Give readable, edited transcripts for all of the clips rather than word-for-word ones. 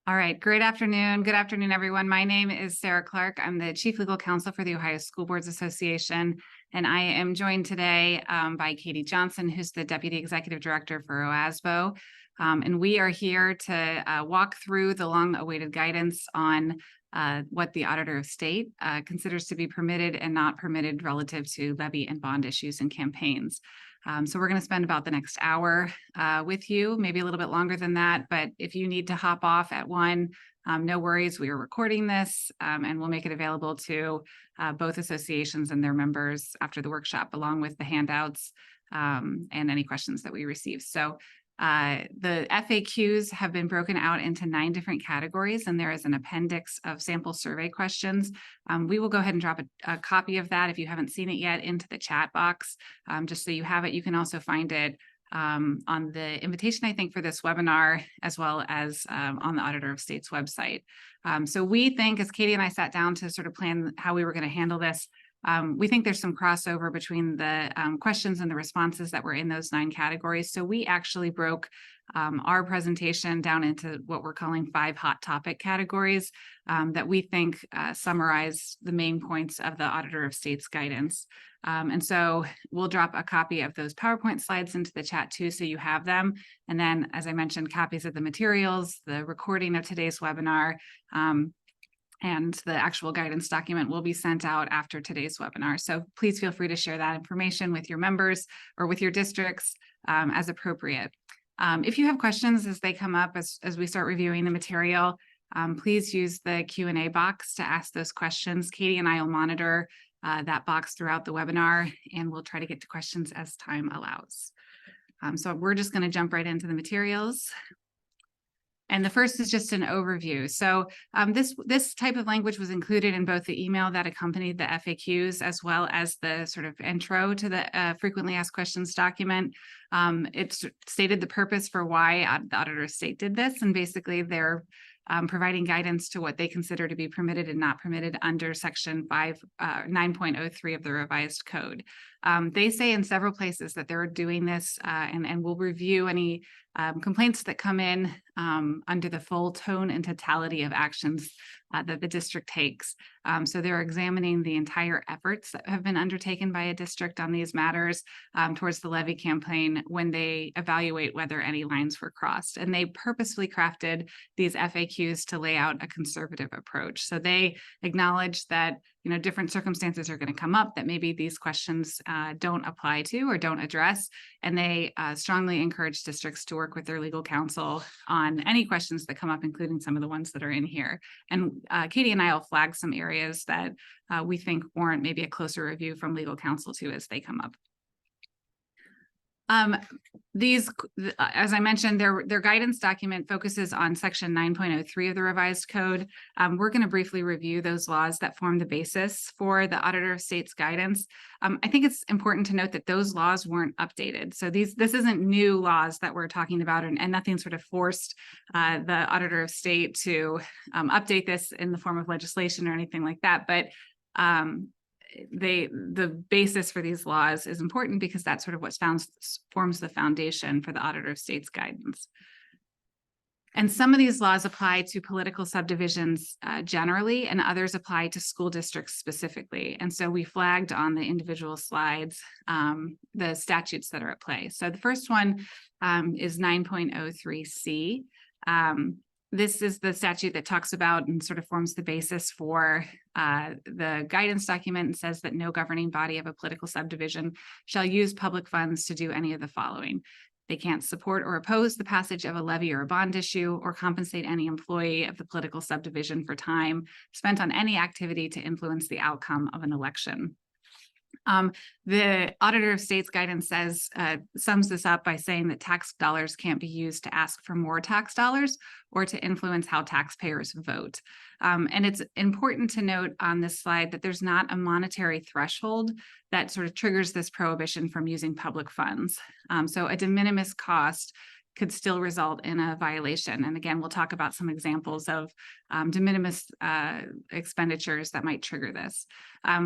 All right, great afternoon. Good afternoon, everyone. My name is Sarah Clark. I'm the Chief Legal Counsel for the Ohio School Boards Association, and I am joined today by Katie Johnson, who's the Deputy Executive Director for OASBO. And we are here to walk through the long-awaited guidance on what the Auditor of State considers to be permitted and not permitted relative to levy and bond issues and campaigns. So we're going to spend about the next hour with you, maybe a little bit longer than that. But if you need to hop off at 1, no worries. We are recording this and we'll make it available to both associations and their members after the workshop, along with the handouts and any questions that we receive. So the FAQs have been broken out into 9 different categories, and there is an appendix of sample survey questions. We will go ahead and drop a copy of that if you haven't seen it yet into the chat box, just so you have it. You can also find it on the invitation, I think, for this webinar, as well as on the Auditor of State's website. So we think, as Katie and I sat down to sort of plan how we were going to handle this, we think there's some crossover between the questions and the responses that were in those 9 categories. So we actually broke our presentation down into what we're calling 5 hot topic categories that we think summarize the main points of the Auditor of State's guidance. And so we'll drop a copy of those PowerPoint slides into the chat too, so you have them. And then, as I mentioned, copies of the materials, the recording of today's webinar, and the actual guidance document will be sent out after today's webinar. So please feel free to share that information with your members or with your districts as appropriate. If you have questions as they come up as we start reviewing the material, please use the Q&A box to ask those questions. Katie and I will monitor that box throughout the webinar, and we'll try to get to questions as time allows. So we're just going to jump right into the materials. And the first is just an overview. So this type of language was included in both the email that accompanied the FAQs, as well as the sort of intro to the frequently asked questions document. It stated the purpose for why the Auditor of State did this, and basically they're providing guidance to what they consider to be permitted and not permitted under Section 9.03 of the revised code. They say in several places that they're doing this and will review any complaints that come in under the full tone and totality of actions that the district takes. So they're examining the entire efforts that have been undertaken by a district on these matters towards the levy campaign when they evaluate whether any lines were crossed. And they purposefully crafted these FAQs to lay out a conservative approach. So they acknowledge that different circumstances are going to come up that maybe these questions don't apply to or don't address. And they strongly encourage districts to work with their legal counsel on any questions that come up, including some of the ones that are in here. And Katie and I will flag some areas that we think warrant maybe a closer review from legal counsel too as they come up. These, as I mentioned, their guidance document focuses on Section 9.03 of the revised code. We're going to briefly review those laws that form the basis for the Auditor of State's guidance. I think it's important to note that those laws weren't updated. So this isn't new laws that we're talking about, and nothing sort of forced the Auditor of State to update this in the form of legislation or anything like that. But the basis for these laws is important because that's sort of what forms the foundation for the Auditor of State's guidance. And some of these laws apply to political subdivisions generally, and others apply to school districts specifically. And so we flagged on the individual slides the statutes that are at play. So the first one is 9.03C. This is the statute that talks about and sort of forms the basis for the guidance document, and says that no governing body of a political subdivision shall use public funds to do any of the following. They can't support or oppose the passage of a levy or a bond issue, or compensate any employee of the political subdivision for time spent on any activity to influence the outcome of an election. The Auditor of State's guidance sums this up by saying that tax dollars can't be used to ask for more tax dollars or to influence how taxpayers vote. And it's important to note on this slide that there's not a monetary threshold that sort of triggers this prohibition from using public funds. So a de minimis cost could still result in a violation. And again, we'll talk about some examples of de minimis expenditures that might trigger this.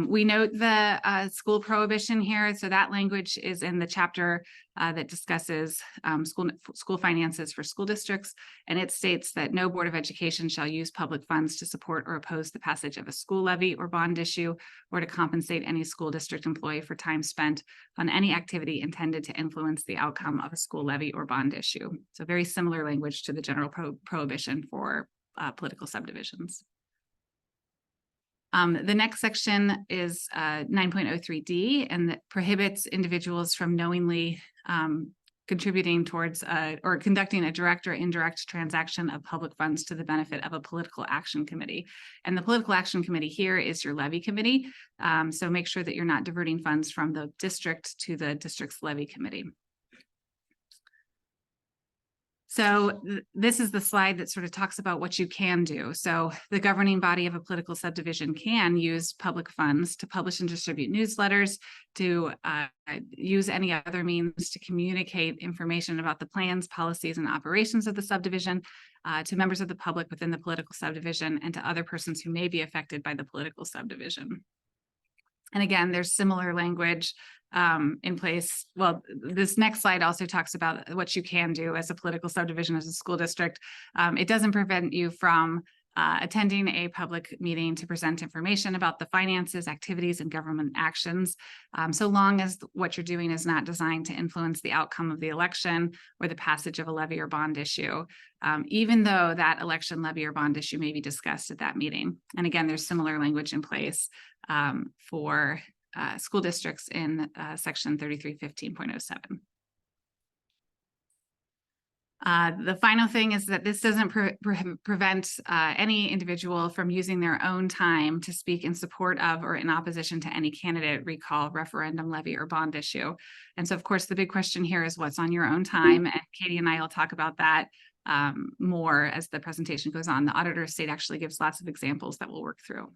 We note the school prohibition here. So that language is in the chapter that discusses school finances for school districts. And it states that no Board of Education shall use public funds to support or oppose the passage of a school levy or bond issue, or to compensate any school district employee for time spent on any activity intended to influence the outcome of a school levy or bond issue. So very similar language to the general prohibition for political subdivisions. The next section is 9.03D, and that prohibits individuals from knowingly contributing towards or conducting a direct or indirect transaction of public funds to the benefit of a political action committee. And the political action committee here is your levy committee. So make sure that you're not diverting funds from the district to the district's levy committee. So this is the slide that sort of talks about what you can do. So the governing body of a political subdivision can use public funds to publish and distribute newsletters, to use any other means to communicate information about the plans, policies, and operations of the subdivision to members of the public within the political subdivision and to other persons who may be affected by the political subdivision. And again, there's similar language in place. Well, this next slide also talks about what you can do as a political subdivision, as a school district. It doesn't prevent you from attending a public meeting to present information about the finances, activities, and government actions, so long as what you're doing is not designed to influence the outcome of the election or the passage of a levy or bond issue, even though that election, levy, or bond issue may be discussed at that meeting. And again, there's similar language in place for school districts in section 3315.07. The final thing is that this doesn't prevent any individual from using their own time to speak in support of or in opposition to any candidate, recall, referendum, levy, or bond issue. And so, of course, the big question here is what's on your own time. And Katie and I will talk about that more as the presentation goes on. The auditor of state actually gives lots of examples that we'll work through.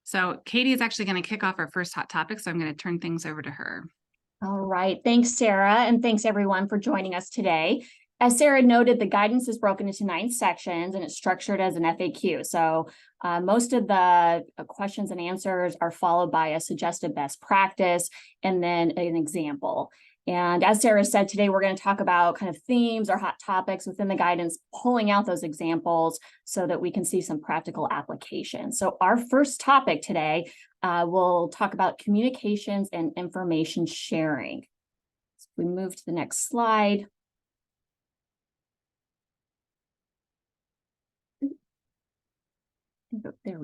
So Katie is actually going to kick off our first hot topic, so I'm going to turn things over to her. All right. Thanks, Sarah. And thanks, everyone, for joining us today. As Sarah noted, the guidance is broken into 9 sections and it's structured as an FAQ. So most of the questions and answers are followed by a suggested best practice and then an example. And as Sarah said, today we're going to talk about kind of themes or hot topics within the guidance, pulling out those examples so that we can see some practical application. So our first topic today, we'll talk about communications and information sharing. So we move to the next slide. There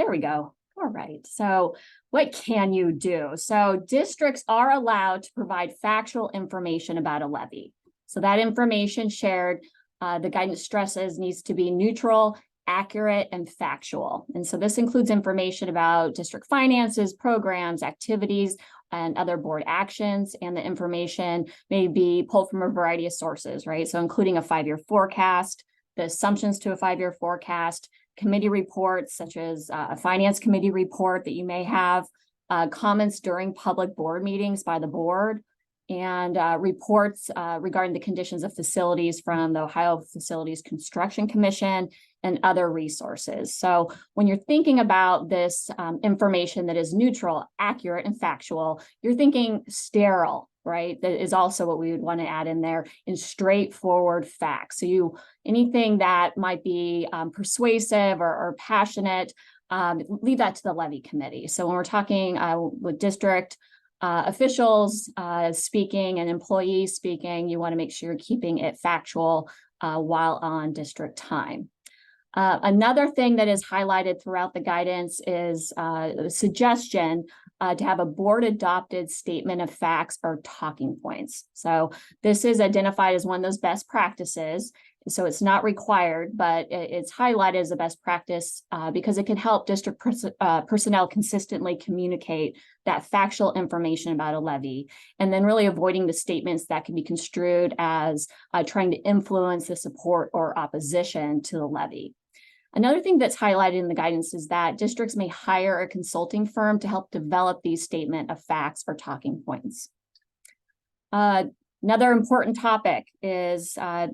we go. All right, so what can you do? So districts are allowed to provide factual information about a levy. So that information shared, the guidance stresses, needs to be neutral, accurate, and factual. And so this includes information about district finances, programs, activities, and other board actions. And the information may be pulled from a variety of sources, right? So including a 5-year forecast, the assumptions to a 5-year forecast, committee reports, such as a finance committee report that you may have, comments during public board meetings by the board, and reports regarding the conditions of facilities from the Ohio Facilities Construction Commission and other resources. So when you're thinking about this information that is neutral, accurate, and factual, you're thinking sterile, right? That is also what we would want to add in there, in straightforward facts. So anything that might be persuasive or passionate, leave that to the levy committee. So when we're talking with district officials speaking and employees speaking, you want to make sure you're keeping it factual while on district time. Another thing that is highlighted throughout the guidance is a suggestion to have a board adopted statement of facts or talking points. So this is identified as one of those best practices. So it's not required, but it's highlighted as a best practice because it can help district personnel consistently communicate that factual information about a levy, and then really avoiding the statements that can be construed as trying to influence the support or opposition to the levy. Another thing that's highlighted in the guidance is that districts may hire a consulting firm to help develop these statement of facts or talking points. Another important topic is that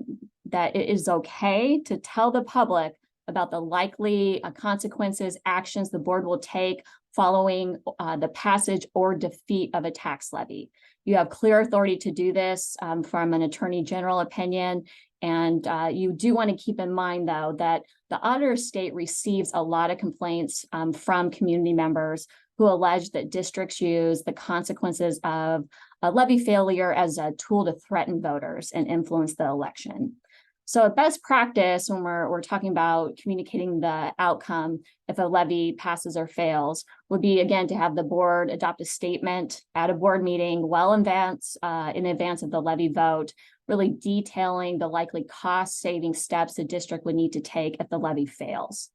it is okay to tell the public about the likely consequences, actions the board will take following the passage or defeat of a tax levy. You have clear authority to do this from an attorney general opinion. And you do want to keep in mind, though, that the auditor state receives a lot of complaints from community members who allege that districts use the consequences of a levy failure as a tool to threaten voters and influence the election. So best practice when we're talking about communicating the outcome if a levy passes or fails would be, again, to have the board adopt a statement at a board meeting well in advance of the levy vote, really detailing the likely cost-saving steps the district would need to take if the levy fails.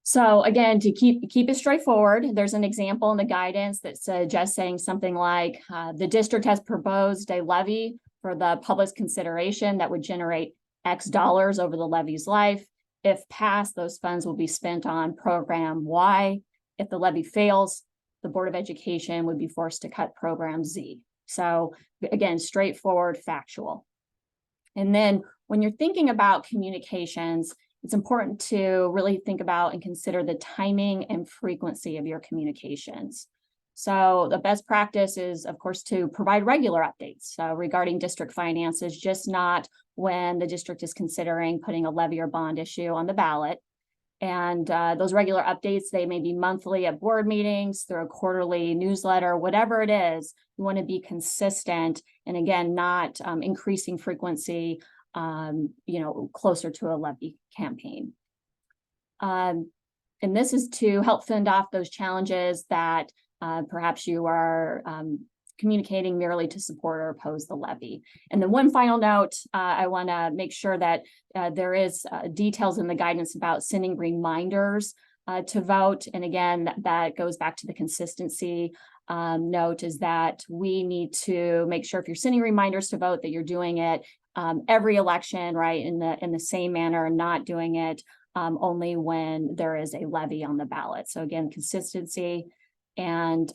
So again, to keep it straightforward, there's an example in the guidance that suggests saying something like, the district has proposed a levy for the public's consideration that would generate X dollars over the levy's life. If passed, those funds will be spent on program Y. If the levy fails, the Board of Education would be forced to cut program Z. So again, straightforward, factual. And then when you're thinking about communications, it's important to really think about and consider the timing and frequency of your communications. So the best practice is, of course, to provide regular updates regarding district finances, just not when the district is considering putting a levy or bond issue on the ballot. And those regular updates, they may be monthly at board meetings, through a quarterly newsletter, whatever it is. You want to be consistent and, again, not increasing frequency, closer to a levy campaign. And this is to help fend off those challenges that perhaps you are communicating merely to support or oppose the levy. And then one final note, I want to make sure that there is details in the guidance about sending reminders to vote. And again, that goes back to the consistency note, is that we need to make sure if you're sending reminders to vote that you're doing it every election, right, in the same manner, and not doing it only when there is a levy on the ballot. So again, consistency. And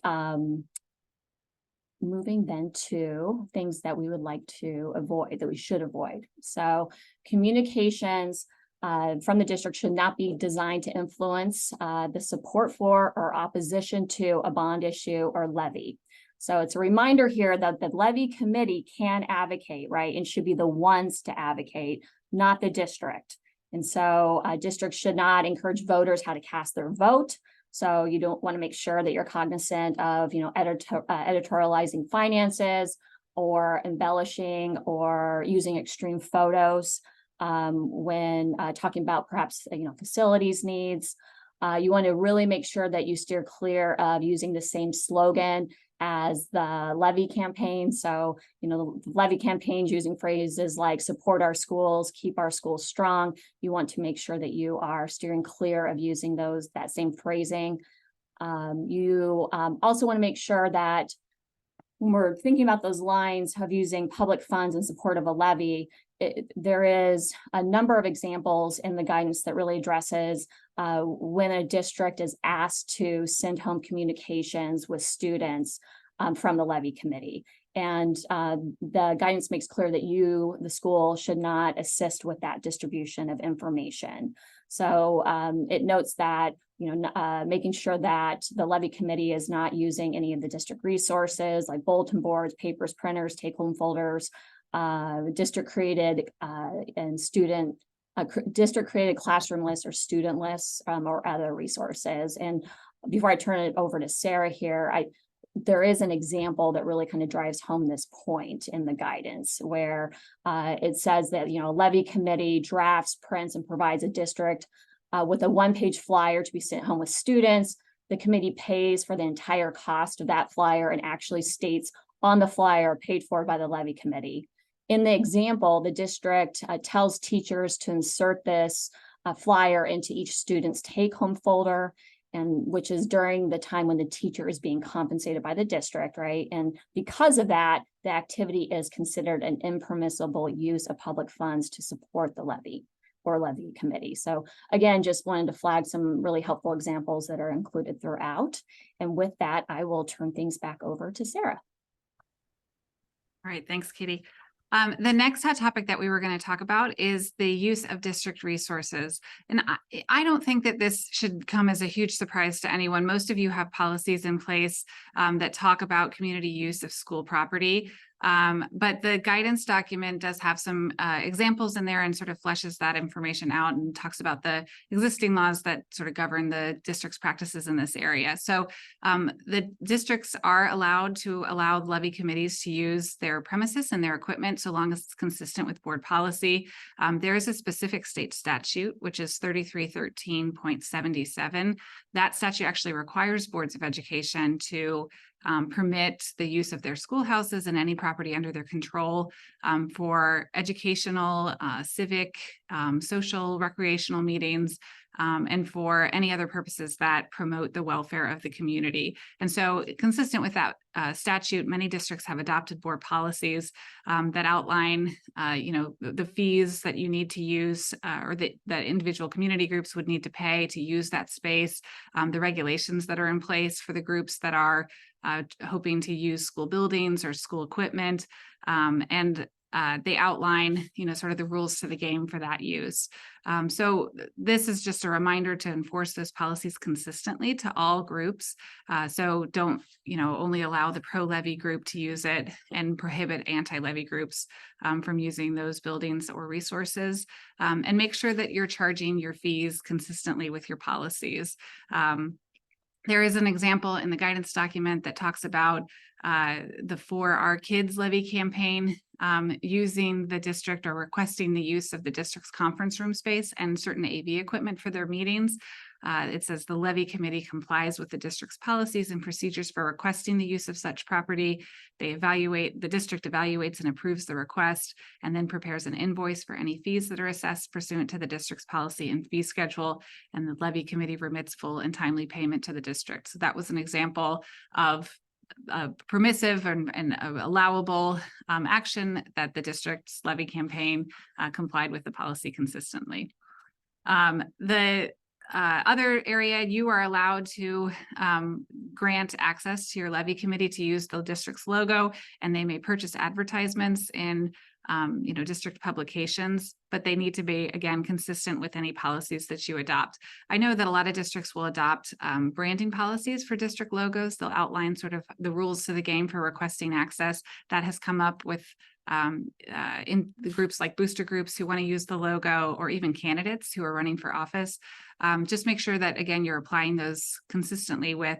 moving then to things that we would like to avoid, that we should avoid. So communications from the district should not be designed to influence the support for or opposition to a bond issue or levy. So it's a reminder here that the Levy Committee can advocate, right, and should be the ones to advocate, not the district. And so districts should not encourage voters how to cast their vote. So you don't want to make sure that you're cognizant of, editorializing finances or embellishing or using extreme photos when talking about perhaps, facilities needs. You want to really make sure that you steer clear of using the same slogan as the levy campaign. So, the levy campaigns using phrases like support our schools, keep our schools strong. You want to make sure that you are steering clear of using that same phrasing. You also want to make sure that when we're thinking about those lines of using public funds in support of a levy, there is a number of examples in the guidance that really addresses when a district is asked to send home communications with students from the Levy Committee. And the guidance makes clear that the school, should not assist with that distribution of information. So it notes that, making sure that the Levy Committee is not using any of the district resources like bulletin boards, papers, printers, take-home folders, district created district created classroom lists or student lists or other resources. And before I turn it over to Sarah here, there is an example that really kind of drives home this point in the guidance, where it says that, Levy Committee drafts, prints, and provides a district with a one-page flyer to be sent home with students. The committee pays for the entire cost of that flyer and actually states on the flyer paid for by the Levy Committee. In the example, the district tells teachers to insert this flyer into each student's take-home folder, and which is during the time when the teacher is being compensated by the district, right? And because of that, the activity is considered an impermissible use of public funds to support the levy or Levy Committee. So again, just wanted to flag some really helpful examples that are included throughout. And with that, I will turn things back over to Sarah. All right, thanks, Katie. The next hot topic that we were going to talk about is the use of district resources. And I don't think that this should come as a huge surprise to anyone. Most of you have policies in place that talk about community use of school property. But the guidance document does have some examples in there and sort of fleshes that information out and talks about the existing laws that sort of govern the district's practices in this area. So the districts are allowed to allow levy committees to use their premises and their equipment so long as it's consistent with board policy. There is a specific state statute, which is 3313.77. That statute actually requires boards of education to permit the use of their schoolhouses and any property under their control for educational, civic, social, recreational meetings, and for any other purposes that promote the welfare of the community. And so consistent with that statute, many districts have adopted board policies that outline, the fees that you need to use or that individual community groups would need to pay to use that space, the regulations that are in place for the groups that are hoping to use school buildings or school equipment, and they outline, sort of the rules to the game for that use. So this is just a reminder to enforce those policies consistently to all groups. So don't, only allow the pro-levy group to use it and prohibit anti-levy groups from using those buildings or resources, and make sure that you're charging your fees consistently with your policies. There is an example in the guidance document that talks about the For Our Kids levy campaign using the district or requesting the use of the district's conference room space and certain AV equipment for their meetings. It says the Levy Committee complies with the district's policies and procedures for requesting the use of such property. The district evaluates and approves the request and then prepares an invoice for any fees that are assessed pursuant to the district's policy and fee schedule. And the Levy Committee remits full and timely payment to the district. So that was an example of permissive and allowable action that the district's levy campaign complied with the policy consistently. The other area, you are allowed to grant access to your levy committee to use the district's logo, and they may purchase advertisements in district publications, but they need to be, again, consistent with any policies that you adopt. I know that a lot of districts will adopt branding policies for district logos. They'll outline sort of the rules to the game for requesting access. That has come up with in the groups like booster groups who want to use the logo, or even candidates who are running for office. Just make sure that, again, you're applying those consistently with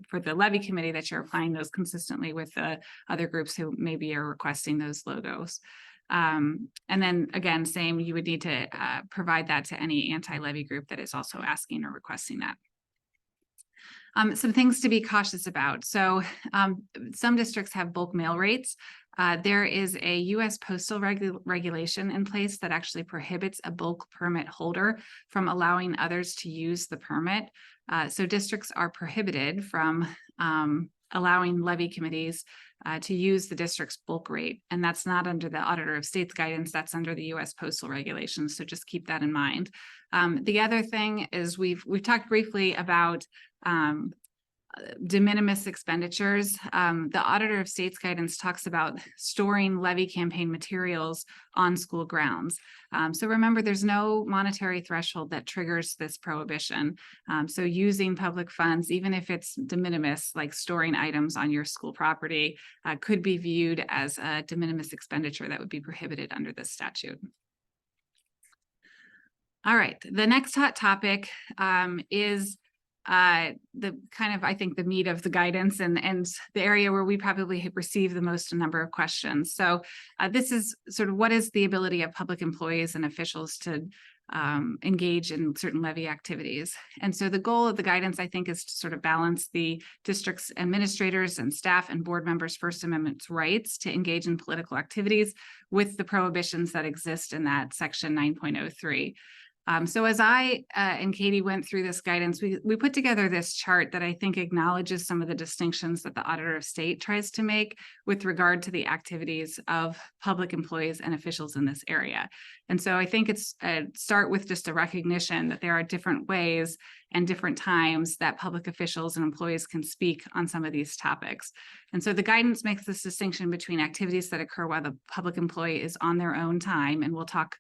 for the levy committee, that you're applying those consistently with the other groups who maybe are requesting those logos. And then again, same, you would need to provide that to any anti-levy group that is also asking or requesting that. Some things to be cautious about. So some districts have bulk mail rates. There is a U.S. postal regulation in place that actually prohibits a bulk permit holder from allowing others to use the permit. So districts are prohibited from allowing levy committees to use the district's bulk rate. And that's not under the Auditor of State's guidance, that's under the U.S. postal regulations. So just keep that in mind. The other thing is we've talked briefly about de minimis expenditures. The Auditor of State's guidance talks about storing levy campaign materials on school grounds. So remember, there's no monetary threshold that triggers this prohibition. So using public funds, even if it's de minimis, like storing items on your school property, could be viewed as a de minimis expenditure that would be prohibited under this statute. All right, the next hot topic is the kind of, I think, the meat of the guidance and the area where we probably have received the most number of questions. So this is sort of what is the ability of public employees and officials to engage in certain levy activities. And so the goal of the guidance, I think, is to sort of balance the district's administrators and staff and board members' First Amendment rights to engage in political activities with the prohibitions that exist in that section 9.03. So as I and Katie went through this guidance, we put together this chart that I think acknowledges some of the distinctions that the Auditor of State tries to make with regard to the activities of public employees and officials in this area. And so I think it's start with just a recognition that there are different ways and different times that public officials and employees can speak on some of these topics. And so the guidance makes this distinction between activities that occur while the public employee is on their own time, and we'll talk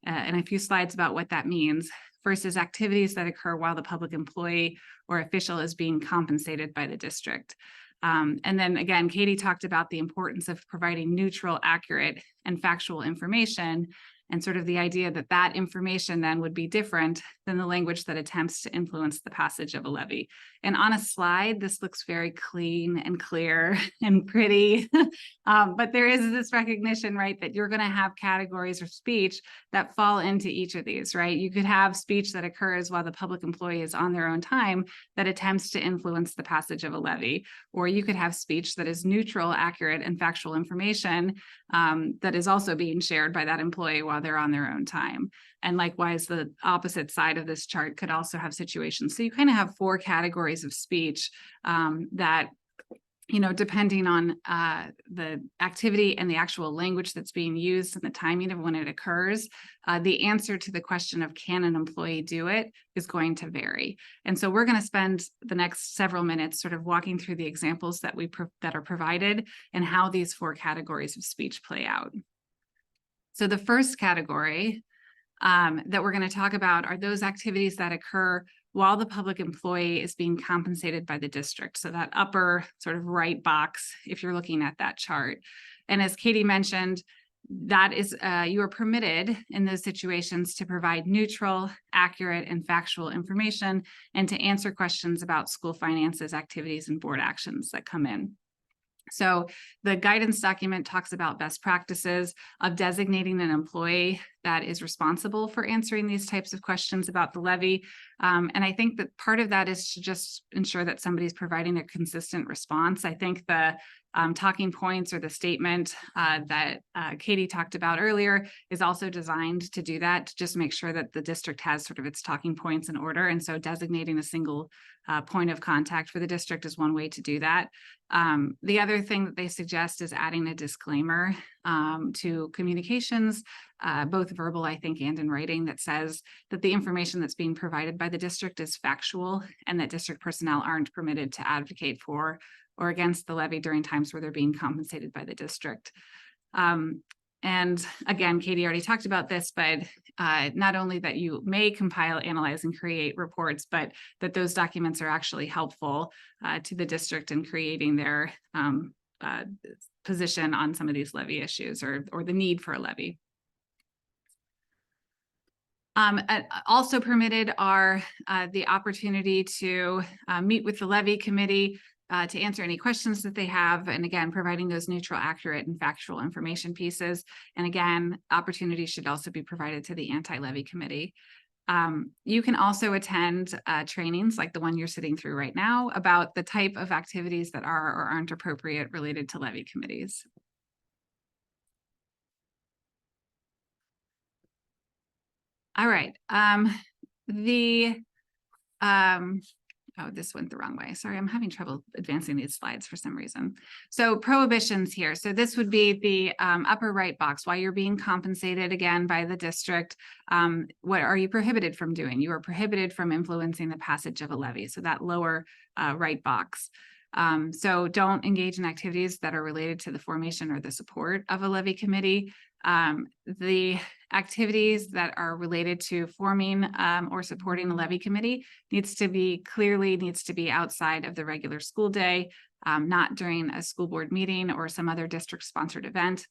in a few slides about what that means, versus activities that occur while the public employee or official is being compensated by the district. And then again, Katie talked about the importance of providing neutral, accurate, and factual information, and sort of the idea that that information then would be different than the language that attempts to influence the passage of a levy. And on a slide, this looks very clean and clear and pretty, but there is this recognition, right, that you're going to have categories of speech that fall into each of these, right? You could have speech that occurs while the public employee is on their own time that attempts to influence the passage of a levy, or you could have speech that is neutral, accurate, and factual information that is also being shared by that employee while they're on their own time. And likewise, the opposite side of this chart could also have situations. So you kind of have four categories of speech that, you know, depending on the activity and the actual language that's being used and the timing of when it occurs, the answer to the question of can an employee do it is going to vary. And so we're going to spend the next several minutes sort of walking through the examples that that are provided and how these four categories of speech play out. So the first category that we're going to talk about are those activities that occur while the public employee is being compensated by the district. So that upper sort of right box, if you're looking at that chart. And as Katie mentioned, that is, you are permitted in those situations to provide neutral, accurate, and factual information, and to answer questions about school finances, activities, and board actions that come in. So the guidance document talks about best practices of designating an employee that is responsible for answering these types of questions about the levy. And I think that part of that is to just ensure that somebody's providing a consistent response. I think the talking points or the statement that Katie talked about earlier is also designed to do that, to just make sure that the district has sort of its talking points in order. And so designating a single point of contact for the district is one way to do that. The other thing that they suggest is adding a disclaimer to communications, both verbal, I think, and in writing, that says that the information that's being provided by the district is factual and that district personnel aren't permitted to advocate for or against the levy during times where they're being compensated by the district. And again, Katie already talked about this, but not only that you may compile, analyze, and create reports, but that those documents are actually helpful to the district in creating their position on some of these levy issues or the need for a levy. Also permitted are the opportunity to meet with the Levy Committee to answer any questions that they have. And again, providing those neutral, accurate, and factual information pieces. And again, opportunities should also be provided to the Anti-Levy Committee. You can also attend trainings like the one you're sitting through right now about the type of activities that are or aren't appropriate related to levy committees. All right. Oh, this went the wrong way. Sorry, I'm having trouble advancing these slides for some reason. So prohibitions here. So this would be the upper right box. While you're being compensated again by the district, what are you prohibited from doing? You are prohibited from influencing the passage of a levy. So that lower right box. So don't engage in activities that are related to the formation or the support of a levy committee. The activities that are related to forming or supporting a levy committee needs to be outside of the regular school day, not during a school board meeting or some other district sponsored event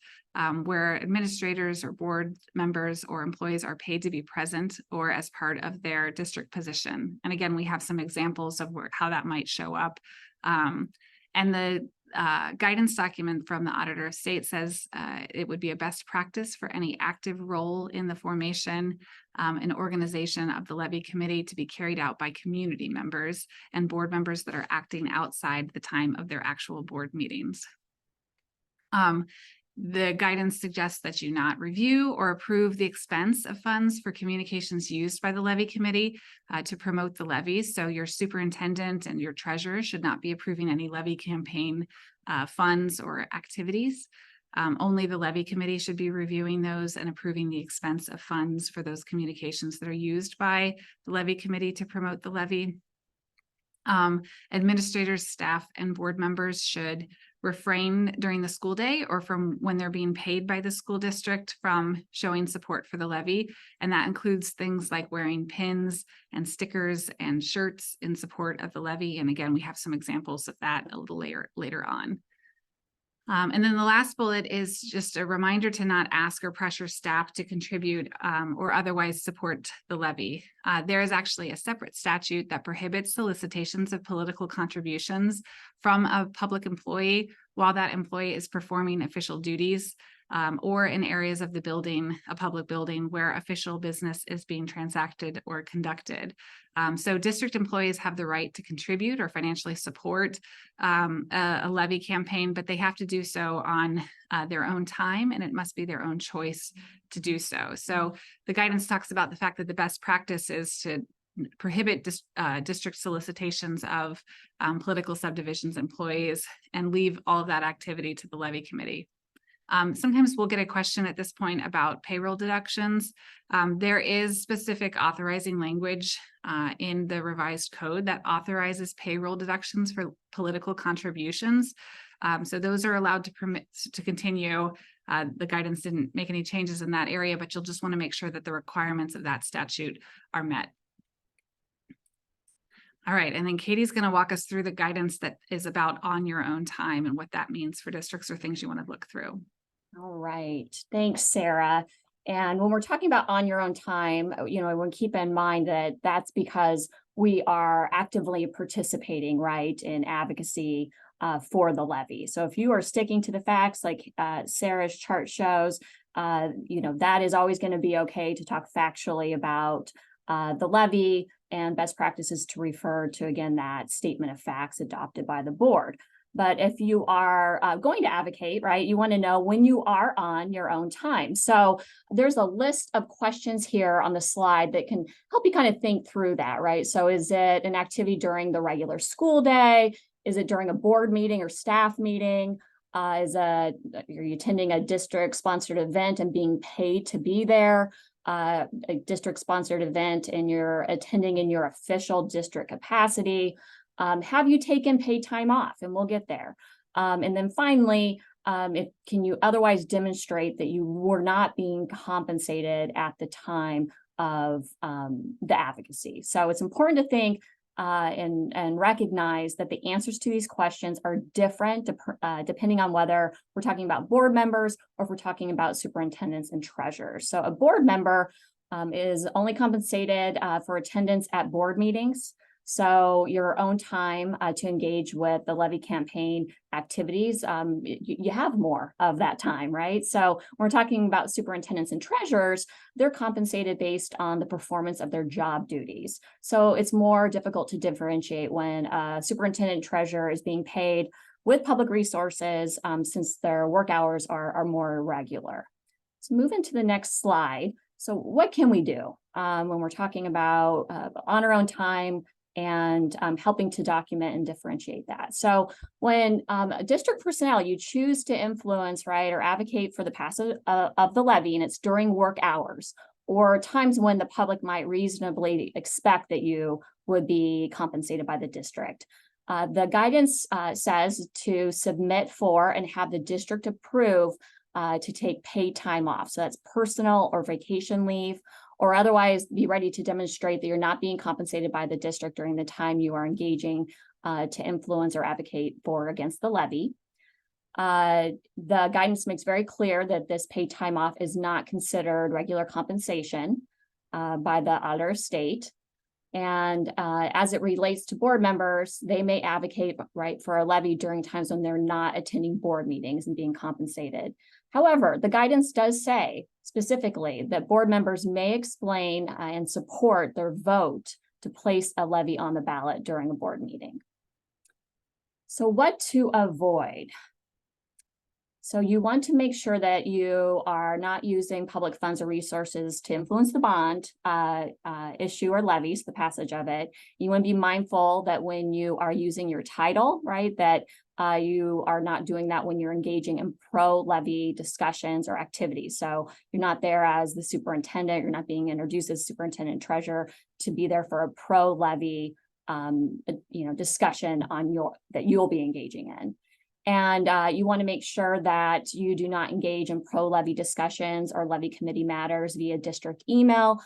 where administrators or board members or employees are paid to be present or as part of their district position. And again, we have some examples of how that might show up. And the guidance document from the Auditor of State says it would be a best practice for any active role in the formation and organization of the Levy Committee to be carried out by community members and board members that are acting outside the time of their actual board meetings. The guidance suggests that you not review or approve the expense of funds for communications used by the Levy Committee to promote the levies. So your superintendent and your treasurer should not be approving any levy campaign funds or activities. Only the Levy Committee should be reviewing those and approving the expense of funds for those communications that are used by the Levy Committee to promote the levy. Administrators, staff, and board members should refrain during the school day or from when they're being paid by the school district from showing support for the levy. And that includes things like wearing pins and stickers and shirts in support of the levy. And again, we have some examples of that a little later on. And then the last bullet is just a reminder to not ask or pressure staff to contribute or otherwise support the levy. There is actually a separate statute that prohibits solicitations of political contributions from a public employee while that employee is performing official duties or in areas of the building, a public building where official business is being transacted or conducted. So district employees have the right to contribute or financially support a levy campaign, but they have to do so on their own time, and it must be their own choice to do so. So the guidance talks about the fact that the best practice is to prohibit district solicitations of political subdivisions employees and leave all of that activity to the Levy Committee. Sometimes we'll get a question at this point about payroll deductions. There is specific authorizing language in the revised code that authorizes payroll deductions for political contributions. So those are allowed to continue. The guidance didn't make any changes in that area, but you'll just want to make sure that the requirements of that statute are met. All right, and then Katie's going to walk us through the guidance that is about on your own time and what that means for districts or things you want to look through. All right, thanks, Sarah. And when we're talking about on your own time, you know, I want to keep in mind that that's because we are actively participating, right, in advocacy for the levy. So if you are sticking to the facts like Sarah's chart shows, you know, that is always going to be okay to talk factually about the levy, and best practices to refer to, again, that statement of facts adopted by the board. But if you are going to advocate, right, you want to know when you are on your own time. So there's a list of questions here on the slide that can help you kind of think through that, right? So is it an activity during the regular school day? Is it during a board meeting or staff meeting? Are you attending a district sponsored event and being paid to be there? A district sponsored event and you're attending in your official district capacity. Have you taken paid time off? And we'll get there. And then finally, can you otherwise demonstrate that you were not being compensated at the time of the advocacy? So it's important to think and recognize that the answers to these questions are different depending on whether we're talking about board members or if we're talking about superintendents and treasurers. So a board member is only compensated for attendance at board meetings. So your own time to engage with the levy campaign activities, you have more of that time, right? So when we're talking about superintendents and treasurers, they're compensated based on the performance of their job duties. So it's more difficult to differentiate when a superintendent treasurer is being paid with public resources since their work hours are more irregular. Let's move into the next slide. So what can we do when we're talking about on our own time and helping to document and differentiate that? So when district personnel, you choose to influence, right, or advocate for the passage of the levy, and it's during work hours or times when the public might reasonably expect that you would be compensated by the district. The guidance says to submit for and have the district approve to take paid time off. So that's personal or vacation leave, or otherwise be ready to demonstrate that you're not being compensated by the district during the time you are engaging to influence or advocate for against the levy. The guidance makes very clear that this paid time off is not considered regular compensation by the auditor of state. And as it relates to board members, they may advocate, right, for a levy during times when they're not attending board meetings and being compensated. However, the guidance does say specifically that board members may explain and support their vote to place a levy on the ballot during a board meeting. So what to avoid? So you want to make sure that you are not using public funds or resources to influence the bond issue or levies, the passage of it. You want to be mindful that when you are using your title, right, that you are not doing that when you're engaging in pro-levy discussions or activities. So you're not there as the superintendent, you're not being introduced as superintendent treasurer to be there for a pro-levy discussion on that you'll be engaging in. And you want to make sure that you do not engage in pro-levy discussions or levy committee matters via district email,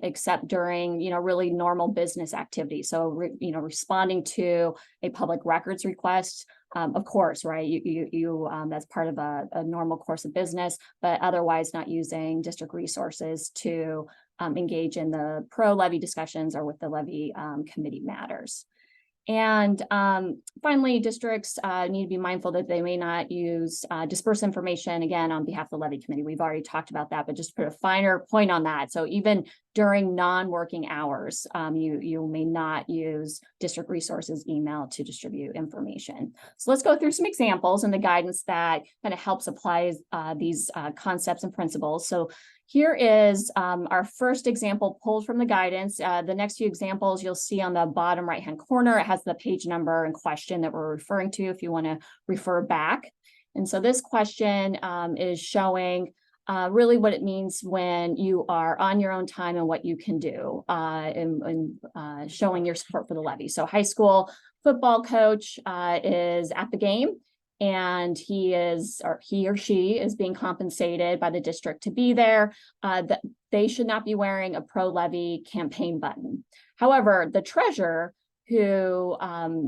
except during, really normal business activity. So, responding to a public records request, of course, right? You that's part of a normal course of business, but otherwise not using district resources to engage in the pro-levy discussions or with the levy committee matters. And finally, districts need to be mindful that they may not use disperse information, again, on behalf of the levy committee. We've already talked about that, but just put a finer point on that. So even during non-working hours, you may not use district resources email to distribute information. So let's go through some examples and the guidance that kind of helps apply these concepts and principles. So here is our first example pulled from the guidance. The next few examples you'll see on the bottom right-hand corner. It has the page number and question that we're referring to if you want to refer back. And so this question is showing really what it means when you are on your own time and what you can do and showing your support for the levy. So high school football coach is at the game, and he or she is being compensated by the district to be there. That they should not be wearing a pro-levy campaign button. However, the treasurer, who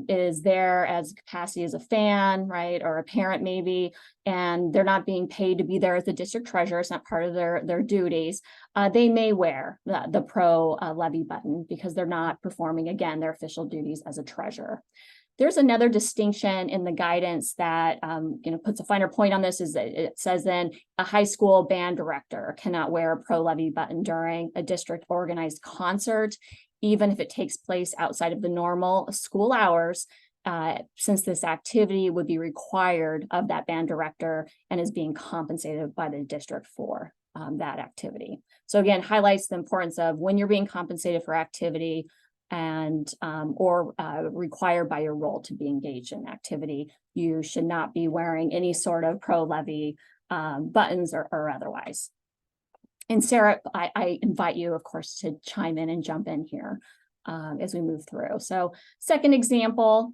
is there as capacity as a fan, right, or a parent maybe, and they're not being paid to be there as the district treasurer, it's not part of their duties, they may wear the pro-levy button because they're not performing, again, their official duties as a treasurer. There's another distinction in the guidance that puts a finer point on this, is that it says then a high school band director cannot wear a pro-levy button during a district organized concert, even if it takes place outside of the normal school hours, since this activity would be required of that band director and is being compensated by the district for that activity. So again, highlights the importance of when you're being compensated for activity and or required by your role to be engaged in activity, you should not be wearing any sort of pro-levy buttons or otherwise. And Sarah, I invite you, of course, to chime in and jump in here as we move through. So second example,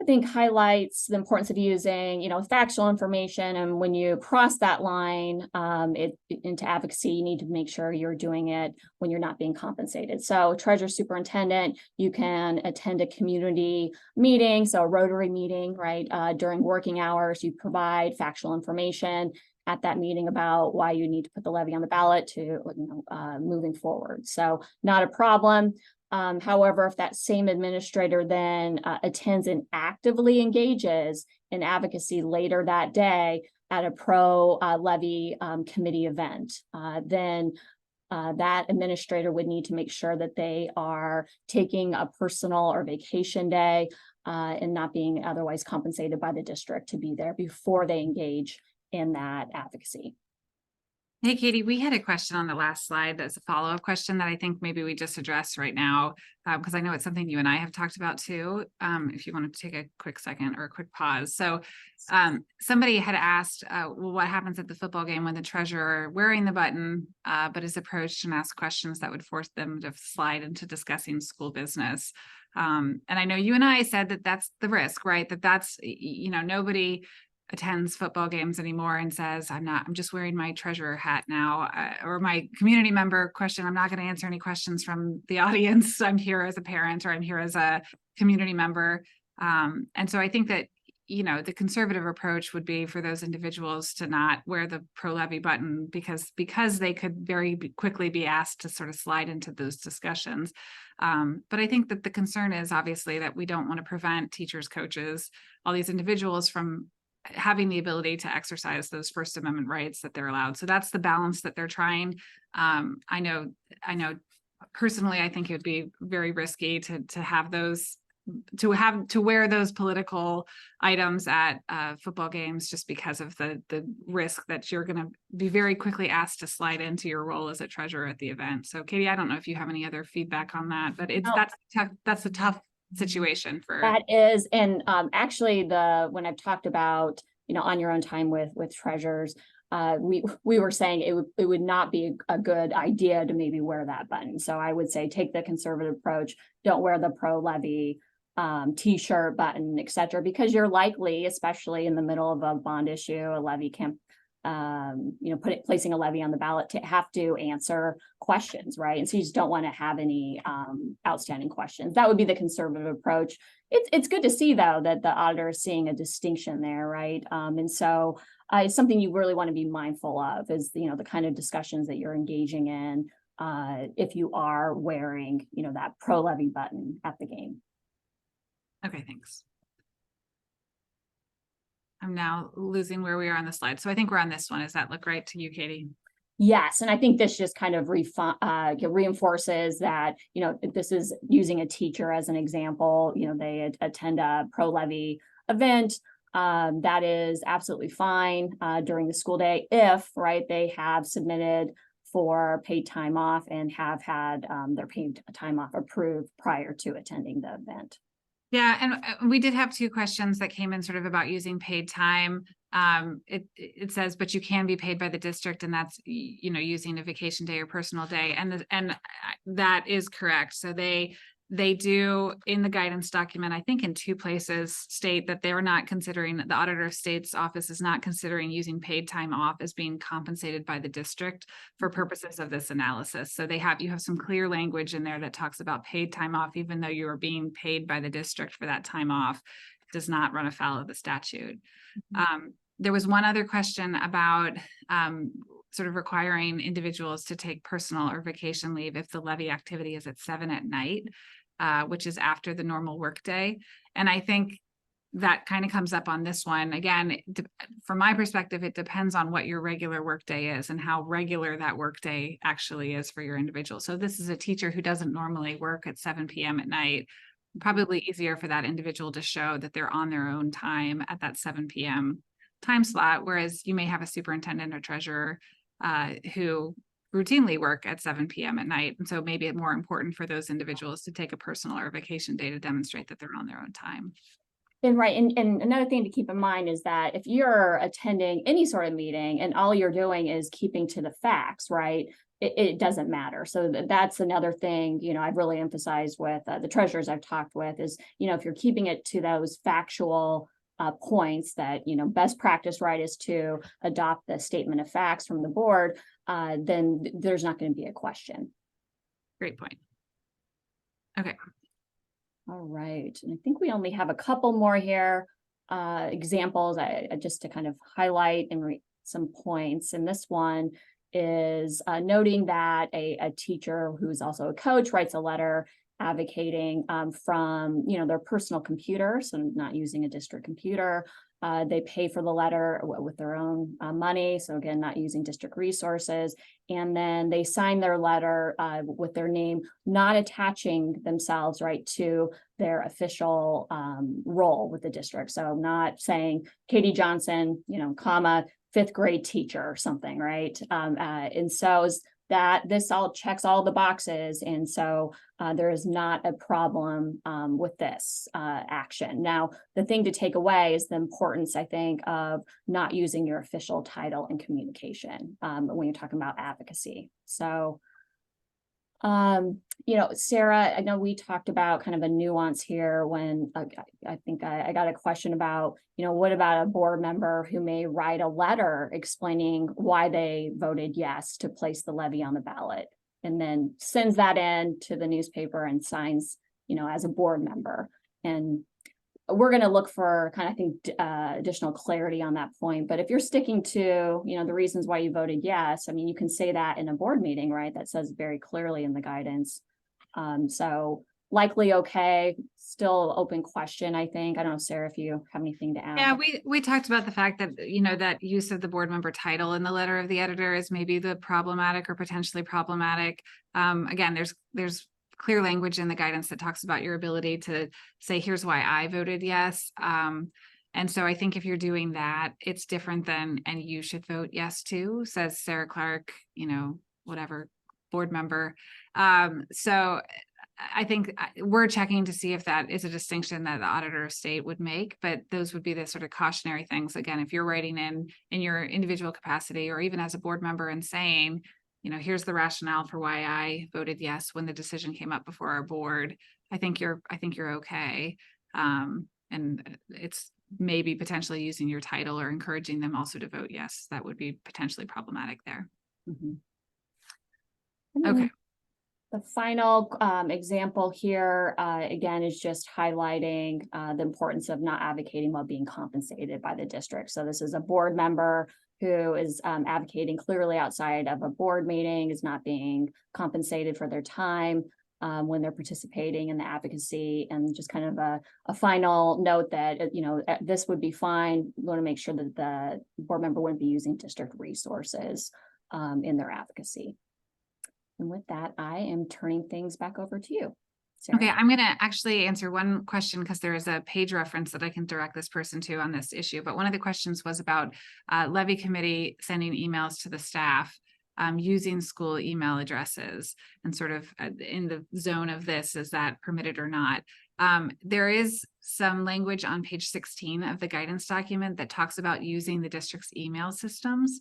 I think highlights the importance of using, factual information. And when you cross that line into advocacy, you need to make sure you're doing it when you're not being compensated. So treasurer superintendent, you can attend a community meeting, so a Rotary meeting, right? During working hours, you provide factual information at that meeting about why you need to put the levy on the ballot to, moving forward. So not a problem. However, if that same administrator then attends and actively engages in advocacy later that day at a pro-levy committee event, then that administrator would need to make sure that they are taking a personal or vacation day and not being otherwise compensated by the district to be there before they engage in that advocacy. Hey, Katie, we had a question on the last slide that's a follow-up question that I think maybe we just addressed right now, because I know it's something you and I have talked about too, if you want to take a quick second or a quick pause. So somebody had asked, well, what happens at the football game when the treasurer wearing the button, but is approached and asked questions that would force them to slide into discussing school business? And I know you and I said that that's the risk, right? That's, nobody attends football games anymore and says, I'm just wearing my treasurer hat now, or my community member question. I'm not going to answer any questions from the audience. I'm here as a parent, or I'm here as a community member. And so I think that, the conservative approach would be for those individuals to not wear the pro-levy button because they could very quickly be asked to sort of slide into those discussions. But I think that the concern is obviously that we don't want to prevent teachers, coaches, all these individuals from having the ability to exercise those First Amendment rights that they're allowed. So that's the balance that they're trying. I know personally, I think it would be very risky to have those to wear those political items at football games, just because of the risk that you're going to be very quickly asked to slide into your role as a treasurer at the event. So Katie, I don't know if you have any other feedback on that, but that's a tough situation for that is. And actually when I've talked about, on your own time with treasurers, we were saying it would not be a good idea to maybe wear that button. So I would say take the conservative approach. Don't wear the pro levy t-shirt, button, etc., because you're likely, especially in the middle of a bond issue, a levy placing a levy on the ballot, to have to answer questions, right? And so you just don't want to have any outstanding questions. That would be the conservative approach. It's good to see, though, that the auditor is seeing a distinction there, right? And so it's something you really want to be mindful of, is the kind of discussions that you're engaging in if you are wearing that pro levy button at the game. Okay, thanks. I'm now losing where we are on the slide. So I think we're on this one. Does that look right to you, Katie? Yes, and I think this just kind of reinforces that, this is using a teacher as an example. They attend a pro levy event. That is absolutely fine during the school day if, right, they have submitted for paid time off and have had their paid time off approved prior to attending the event. Yeah, and we did have two questions that came in sort of about using paid time. It says, but you can be paid by the district, and that's using a vacation day or personal day, and that is correct. So they do, in the guidance document, I think in two places, state that they're not considering, the auditor state's office is not considering using paid time off as being compensated by the district for purposes of this analysis. So you have some clear language in there that talks about paid time off, even though you are being paid by the district for that time off. It does not run afoul of the statute. Mm-hmm. There was one other question about sort of requiring individuals to take personal or vacation leave if the levy activity is at 7 p.m, which is after the normal workday. And I think that kind of comes up on this one. Again, from my perspective, it depends on what your regular workday is and how regular that workday actually is for your individual. So this is a teacher who doesn't normally work at 7 p.m. at night. Probably easier for that individual to show that they're on their own time at that 7 p.m. time slot, whereas you may have a superintendent or treasurer who routinely work at 7 p.m. at night. And so maybe it's more important for those individuals to take a personal or vacation day to demonstrate that they're on their own time. And right. And another thing to keep in mind is that if you're attending any sort of meeting and all you're doing is keeping to the facts, right, it doesn't matter. So that's another thing, I've really emphasized with the treasurers I've talked with is, if you're keeping it to those factual points that, best practice, right, is to adopt the statement of facts from the board, then there's not going to be a question. Great point. Okay. All right. And I think we only have a couple more here, examples just to kind of highlight and some points. And this one is noting that a teacher who's also a coach writes a letter advocating from their personal computer, so not using a district computer. They pay for the letter with their own money, so again, not using district resources. And then they sign their letter with their name, not attaching themselves, right, to their official role with the district. So not saying Katie Johnson, comma, 5th grade teacher or something, right? And so that this all checks all the boxes. And so there is not a problem with this action. Now, the thing to take away is the importance, I think, of not using your official title in communication when you're talking about advocacy. So, Sarah, I know we talked about kind of a nuance here when I think I got a question about, what about a board member who may write a letter explaining why they voted yes to place the levy on the ballot and then sends that in to the newspaper and signs, as a board member. And we're going to look for kind of, I think, additional clarity on that point. But if you're sticking to, the reasons why you voted yes, I mean, you can say that in a board meeting, right? That says very clearly in the guidance. So likely okay, still open question, I think. I don't know, Sarah, if you have anything to add. Yeah, we talked about the fact that, that use of the board member title in the letter of the editor is maybe the problematic or potentially problematic. Again, there's clear language in the guidance that talks about your ability to say, here's why I voted yes. And so I think if you're doing that, it's different than, and you should vote yes to, says Sarah Clark, whatever board member. So I think we're checking to see if that is a distinction that the auditor of state would make, but those would be the sort of cautionary things. Again, if you're writing in your individual capacity, or even as a board member and saying, here's the rationale for why I voted yes when the decision came up before our board, I think you're okay. And it's maybe potentially using your title or encouraging them also to vote yes. That would be potentially problematic there. Mhm. Okay. The final example here, again, is just highlighting the importance of not advocating while being compensated by the district. So this is a board member who is advocating clearly outside of a board meeting, is not being compensated for their time when they're participating in the advocacy. And just kind of a final note that, this would be fine. We want to make sure that the board member wouldn't be using district resources in their advocacy. And with that, I am turning things back over to you, Sarah. Okay, I'm going to actually answer one question because there is a page reference that I can direct this person to on this issue. But one of the questions was about Levy Committee sending emails to the staff using school email addresses, and sort of in the zone of this, is that permitted or not? There is some language on page 16 of the guidance document that talks about using the district's email systems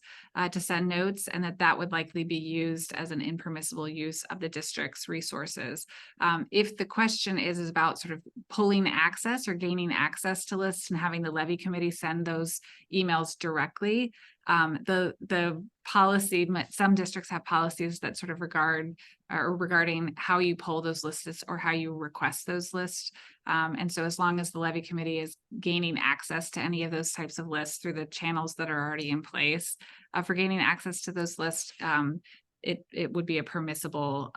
to send notes, and that would likely be used as an impermissible use of the district's resources. If the question is about sort of pulling access or gaining access to lists and having the Levy Committee send those emails directly, the policy, some districts have policies that sort of regarding how you pull those lists or how you request those lists. And so as long as the Levy Committee is gaining access to any of those types of lists through the channels that are already in place for gaining access to those lists, it would be a permissible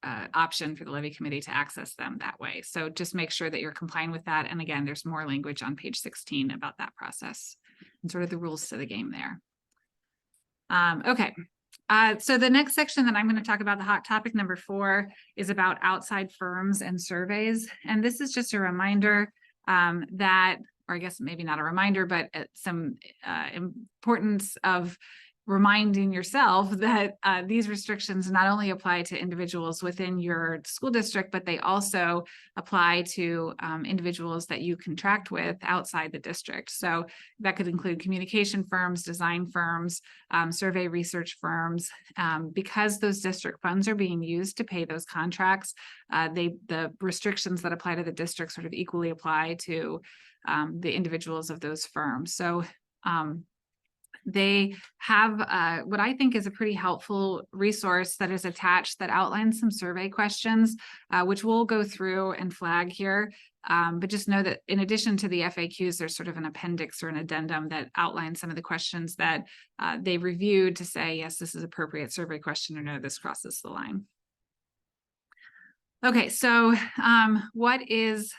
option for the Levy Committee to access them that way. So just make sure that you're complying with that. And again, there's more language on page 16 about that process and sort of the rules to the game there. Okay. So the next section that I'm going to talk about, the hot topic number 4, is about outside firms and surveys. And this is just a reminder that, or I guess maybe not a reminder, but some importance of reminding yourself that these restrictions not only apply to individuals within your school district, but they also apply to individuals that you contract with outside the district. So that could include communication firms, design firms, survey research firms. Because those district funds are being used to pay those contracts, the restrictions that apply to the district sort of equally apply to the individuals of those firms. So they have what I think is a pretty helpful resource that is attached that outlines some survey questions, which we'll go through and flag here. But just know that in addition to the FAQs, there's sort of an appendix or an addendum that outlines some of the questions that they reviewed to say, yes, this is appropriate survey question, or no, this crosses the line. Okay, so what is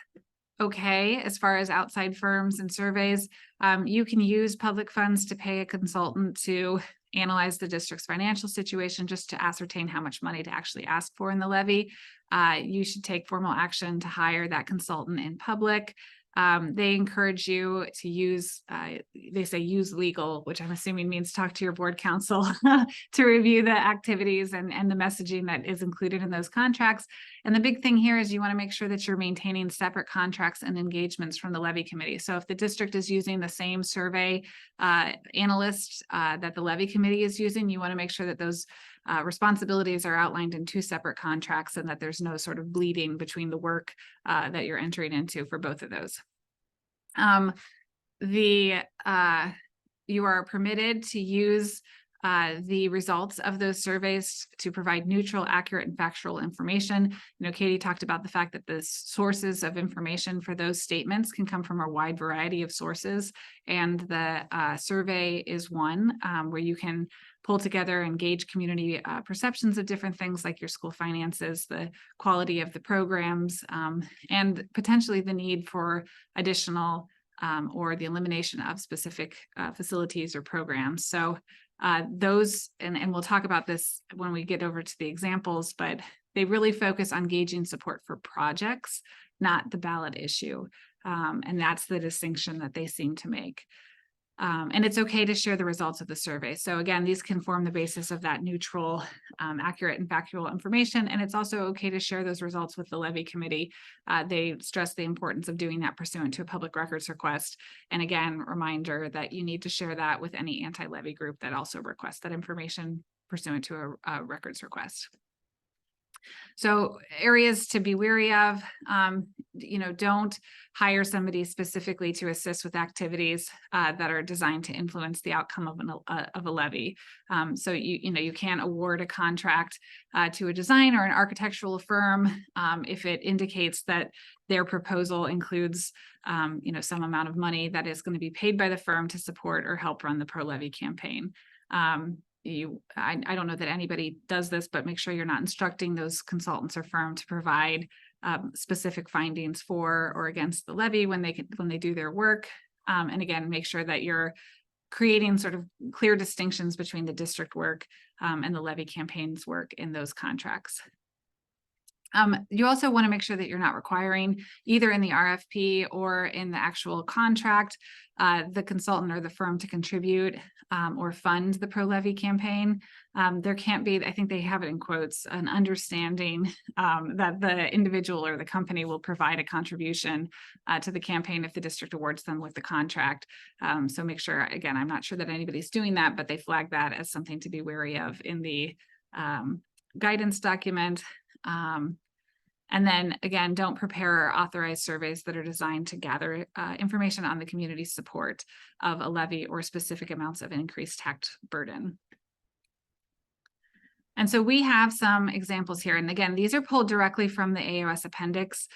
okay as far as outside firms and surveys? You can use public funds to pay a consultant to analyze the district's financial situation, just to ascertain how much money to actually ask for in the levy. You should take formal action to hire that consultant in public. They encourage you to use, they say use legal, which I'm assuming means talk to your board counsel to review the activities and the messaging that is included in those contracts. And the big thing here is you want to make sure that you're maintaining separate contracts and engagements from the Levy Committee. So if the district is using the same survey analyst that the Levy Committee is using, you want to make sure that those responsibilities are outlined in 2 separate contracts, and that there's no sort of bleeding between the work that you're entering into for both of those. You are permitted to use the results of those surveys to provide neutral, accurate, and factual information. Katie talked about the fact that the sources of information for those statements can come from a wide variety of sources, and the survey is one where you can pull together and gauge community perceptions of different things like your school finances, the quality of the programs, and potentially the need for additional or the elimination of specific facilities or programs. So those, and we'll talk about this when we get over to the examples, but they really focus on gauging support for projects, not the ballot issue. And that's the distinction that they seem to make. And it's okay to share the results of the survey. So again, these can form the basis of that neutral, accurate and factual information. And it's also okay to share those results with the Levy Committee. They stress the importance of doing that pursuant to a public records request. And again, reminder that you need to share that with any anti-levy group that also requests that information pursuant to a records request. So areas to be wary of, don't hire somebody specifically to assist with activities that are designed to influence the outcome of a levy. So you can't award a contract to a design or an architectural firm if it indicates that their proposal includes some amount of money that is going to be paid by the firm to support or help run the pro-levy campaign. I don't know that anybody does this, but make sure you're not instructing those consultants or firm to provide specific findings for or against the levy when they do their work. And again, make sure that you're creating sort of clear distinctions between the district work and the levy campaign's work in those contracts. You also want to make sure that you're not requiring, either in the RFP or in the actual contract, the consultant or the firm to contribute or fund the pro-levy campaign. There can't be, I think they have it in quotes, an understanding that the individual or the company will provide a contribution to the campaign if the district awards them with the contract. So make sure, again, I'm not sure that anybody's doing that, but they flag that as something to be wary of in the guidance document. And then again, don't prepare authorized surveys that are designed to gather information on the community's support of a levy or specific amounts of increased tax burden. And so we have some examples here. And again, these are pulled directly from the AOS appendix.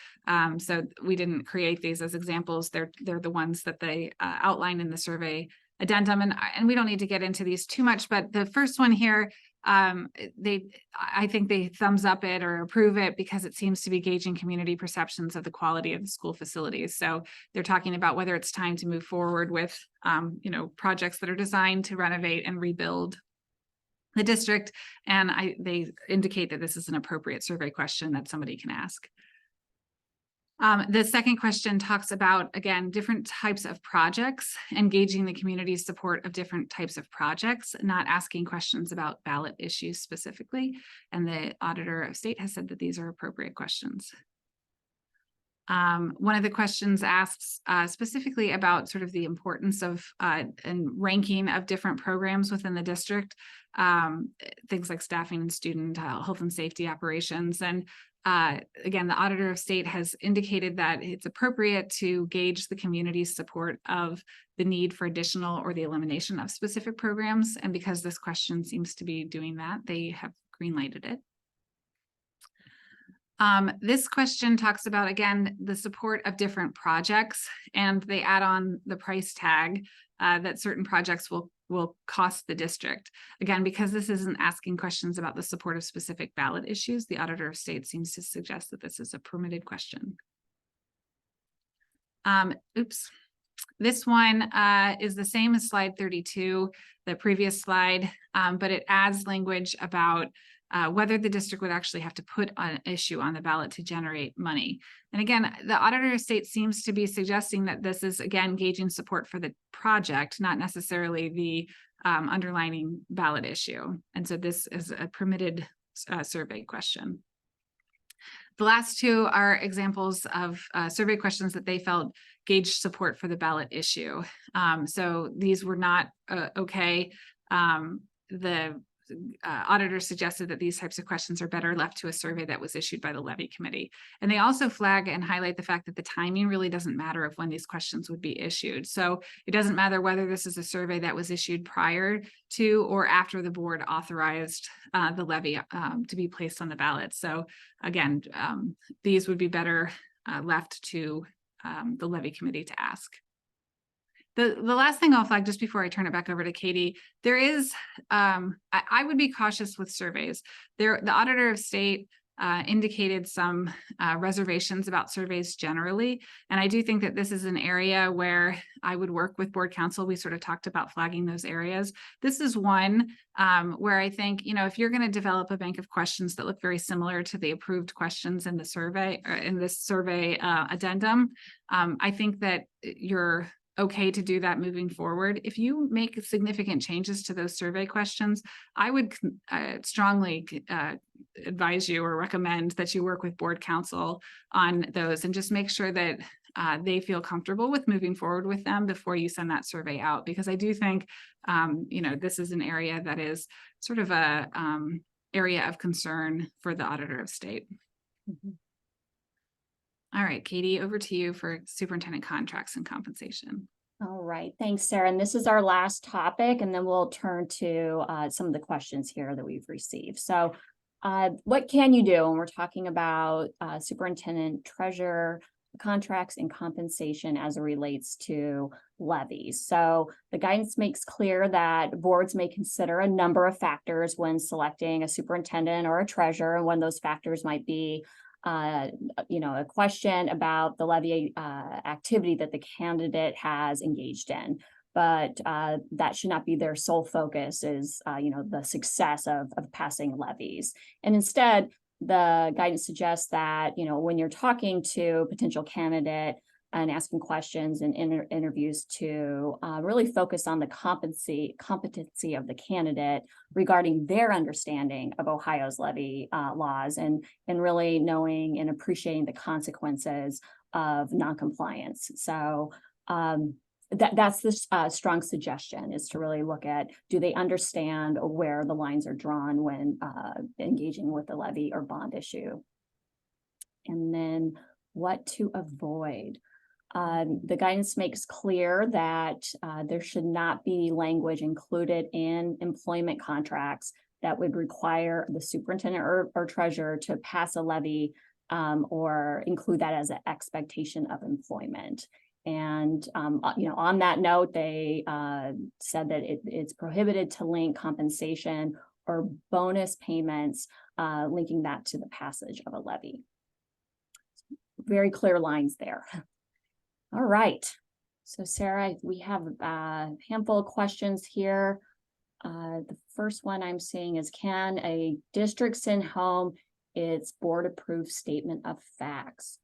So we didn't create these as examples. They're the ones that they outline in the survey addendum. And we don't need to get into these too much, but the first one here, I think they thumbs up it or approve it because it seems to be gauging community perceptions of the quality of the school facilities. So they're talking about whether it's time to move forward with, projects that are designed to renovate and rebuild the district. And they indicate that this is an appropriate survey question that somebody can ask. The second question talks about, again, different types of projects, engaging the community's support of different types of projects, not asking questions about ballot issues specifically. And the Auditor of State has said that these are appropriate questions. One of the questions asks specifically about sort of the importance of and ranking of different programs within the district, things like staffing and student health and safety operations. And again, the Auditor of State has indicated that it's appropriate to gauge the community's support of the need for additional or the elimination of specific programs. And because this question seems to be doing that, they have green-lighted it. This question talks about, again, the support of different projects, and they add on the price tag that certain projects will cost the district. Again, because this isn't asking questions about the support of specific ballot issues, the Auditor of State seems to suggest that this is a permitted question. This one is the same as slide 32, the previous slide, but it adds language about whether the district would actually have to put an issue on the ballot to generate money. And again, the Auditor of State seems to be suggesting that this is, again, gauging support for the project, not necessarily the underlining ballot issue. And so this is a permitted survey question. The last two are examples of survey questions that they felt gauged support for the ballot issue. So these were not okay. The auditor suggested that these types of questions are better left to a survey that was issued by the Levy Committee. And they also flag and highlight the fact that the timing really doesn't matter of when these questions would be issued. So it doesn't matter whether this is a survey that was issued prior to or after the board authorized the levy to be placed on the ballot. So again, these would be better left to the Levy Committee to ask. The last thing I'll flag just before I turn it back over to Katie, there is, I would be cautious with surveys. The Auditor of State indicated some reservations about surveys generally. And I do think that this is an area where I would work with board counsel. We sort of talked about flagging those areas. This is one where I think, if you're going to develop a bank of questions that look very similar to the approved questions in the survey or in this survey addendum, I think that you're okay to do that moving forward. If you make significant changes to those survey questions, I would strongly advise you or recommend that you work with board counsel on those and just make sure that they feel comfortable with moving forward with them before you send that survey out. Because I do think, this is an area that is sort of a area of concern for the auditor of state. Mm-hmm. All right, Katie, over to you for superintendent contracts and compensation. All right, thanks, Sarah. And this is our last topic, and then we'll turn to some of the questions here that we've received. So what can you do when we're talking about superintendent treasurer contracts and compensation as it relates to levies? So the guidance makes clear that boards may consider a number of factors when selecting a superintendent or a treasurer, and one of those factors might be a question about the levy activity that the candidate has engaged in. But that should not be their sole focus, is the success of passing levies. And instead, the guidance suggests that when you're talking to a potential candidate and asking questions and interviews, to really focus on the competency of the candidate regarding their understanding of Ohio's levy laws, and really knowing and appreciating the consequences of noncompliance. So that's the strong suggestion, is to really look at, do they understand where the lines are drawn when engaging with the levy or bond issue? And then what to avoid. The guidance makes clear that there should not be language included in employment contracts that would require the superintendent or treasurer to pass a levy or include that as an expectation of employment. And, on that note, they said that it's prohibited to link compensation or bonus payments, linking that to the passage of a levy. Very clear lines there. All right. So Sarah, we have a handful of questions here. The first one I'm seeing is, can a district send home its board approved statement of facts?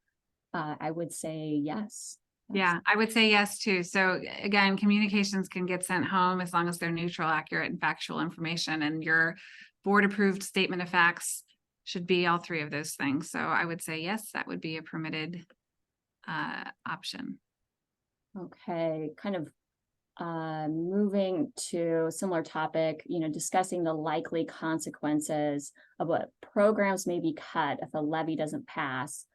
I would say yes. Yeah, I would say yes too. So again, communications can get sent home as long as they're neutral, accurate, and factual information. And your board approved statement of facts should be all three of those things. So I would say yes, that would be a permitted option. Okay, kind of moving to a similar topic, discussing the likely consequences of what programs may be cut if a levy doesn't pass.